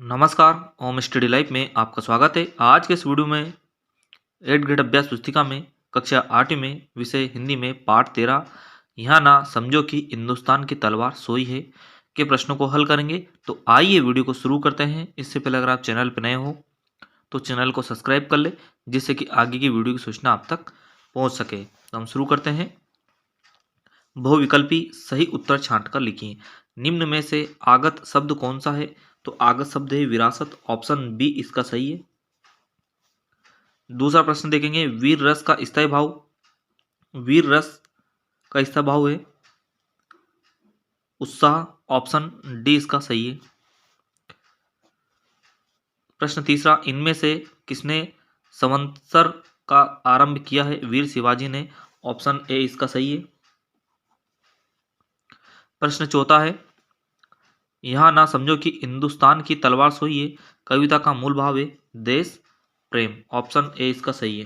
नमस्कार, ओम study life में आपका स्वागत है। आज के इस वीडियो में 8th ग्रेड अभ्यास पुस्तिका में कक्षा 8 में विषय हिंदी में पाठ 13 यहाँ ना समझो कि हिंदुस्तान की तलवार सोई है के प्रश्नों को हल करेंगे। तो आइए वीडियो को शुरू करते हैं। इससे पहले अगर आप चैनल पर नए हो तो चैनल को सब्सक्राइब कर ले, जिससे कि आगे की वीडियो की सूचना आप तक पहुँच सके। तो हम शुरू करते हैं। बहुविकल्पी सही उत्तर छांट कर लिखिए। निम्न में से आगत शब्द कौन सा है? तो आगत शब्द है विरासत। ऑप्शन बी इसका सही है। दूसरा प्रश्न देखेंगे, वीर रस का स्थायी भाव। वीर रस का स्थायी भाव है उत्साह। ऑप्शन डी इसका सही है। प्रश्न तीसरा, इनमें से किसने संवत्सर का आरंभ किया है? वीर शिवाजी ने। ऑप्शन ए इसका सही है। प्रश्न चौथा है, यहां ना समझो कि हिंदुस्तान की तलवार सोई है कविता का मूल भाव है देश प्रेम। ऑप्शन ए इसका सही है।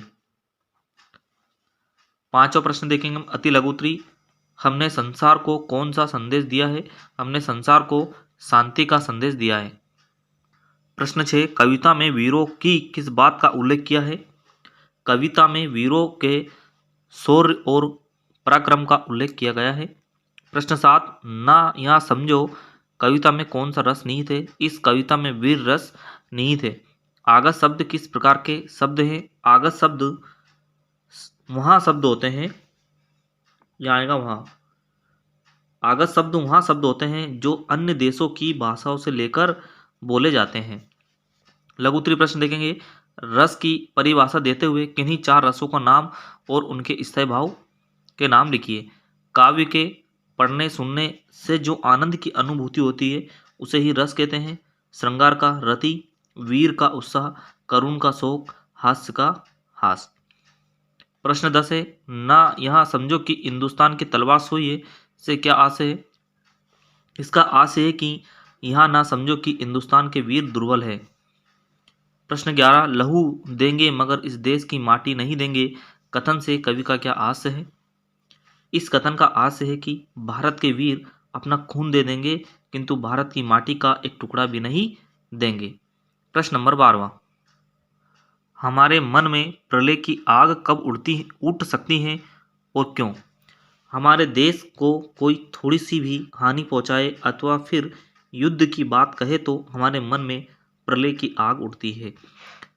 पांचवा प्रश्न देखेंगे हम, अति लघु उत्तरी। हमने संसार को कौन सा संदेश दिया है? हमने संसार को शांति का संदेश दिया है। प्रश्न 6, कविता में वीरों की किस बात का उल्लेख किया है? कविता में वीरों के शौर्य और पराक्रम का उल्लेख किया गया है। प्रश्न 7, ना यहाँ समझो कविता में कौन सा रस निहित है? इस कविता में वीर रस निहित है। आगत शब्द किस प्रकार के शब्द हैं? आगत शब्द वहाँ शब्द होते हैं, यहाँ आएगा वहाँ। आगत शब्द वहाँ शब्द होते हैं जो अन्य देशों की भाषाओं से लेकर बोले जाते हैं। लघु उत्तरी प्रश्न देखेंगे, रस की परिभाषा देते हुए किन्हीं 4 रसों का नाम और उनके स्थायी भाव के नाम लिखिए। काव्य के पढ़ने सुनने से जो आनंद की अनुभूति होती है उसे ही रस कहते हैं। श्रृंगार का रति, वीर का उत्साह, करुण का शोक, हास्य का हास। प्रश्न 10 है, ना यहाँ समझो कि हिंदुस्तान की तलवार सोई है से क्या आशय है? इसका आशय है कि यहाँ ना समझो कि हिंदुस्तान के वीर दुर्बल है। प्रश्न 11, लहू देंगे मगर इस देश की माटी नहीं देंगे कथन से कवि का क्या आशय है? इस कथन का आशय है कि भारत के वीर अपना खून दे देंगे किंतु भारत की माटी का एक टुकड़ा भी नहीं देंगे। प्रश्न नंबर 12, हमारे मन में प्रलय की आग कब उठ सकती है और क्यों? हमारे देश को कोई थोड़ी सी भी हानि पहुंचाए अथवा फिर युद्ध की बात कहे तो हमारे मन में प्रलय की आग उठती है।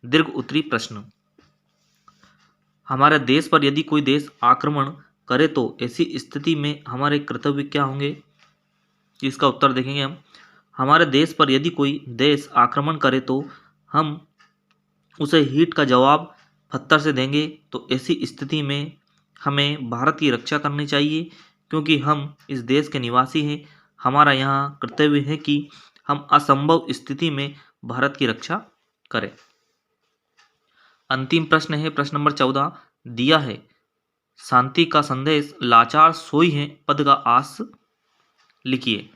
दीर्घ उत्तरी प्रश्न, हमारे देश पर यदि कोई देश आक्रमण करे तो ऐसी स्थिति में हमारे कर्तव्य क्या होंगे? इसका उत्तर देखेंगे हम। हमारे देश पर यदि कोई देश आक्रमण करे तो हम उसे हीट का जवाब पत्थर से देंगे। तो ऐसी स्थिति में हमें भारत की रक्षा करनी चाहिए क्योंकि हम इस देश के निवासी हैं। हमारा यहाँ कर्तव्य है कि हम असंभव स्थिति में भारत की रक्षा करें। अंतिम प्रश्न है प्रश्न नंबर 14, दिया है शांति का संदेश लाचार सोई है पद का आस लिखिए।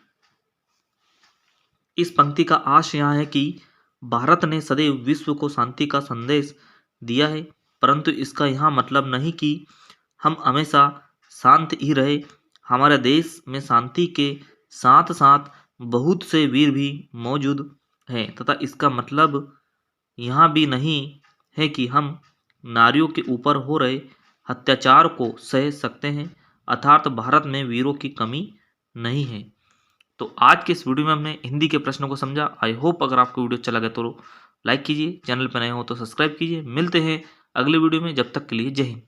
इस पंक्ति का आशय यह है कि भारत ने सदैव विश्व को शांति का संदेश दिया है, परंतु इसका यह मतलब नहीं कि हम हमेशा शांत ही रहे। हमारे देश में शांति के साथ साथ बहुत से वीर भी मौजूद हैं तथा इसका मतलब यह भी नहीं है कि हम नारियों के ऊपर हो रहे अत्याचार को सह सकते हैं, अर्थात भारत में वीरों की कमी नहीं है। तो आज के इस वीडियो में हमने हिंदी के प्रश्नों को समझा। आई होप अगर आपको वीडियो अच्छा लगे तो लाइक कीजिए, चैनल पर नए हो तो सब्सक्राइब कीजिए। मिलते हैं अगले वीडियो में, जब तक के लिए जय हिंद।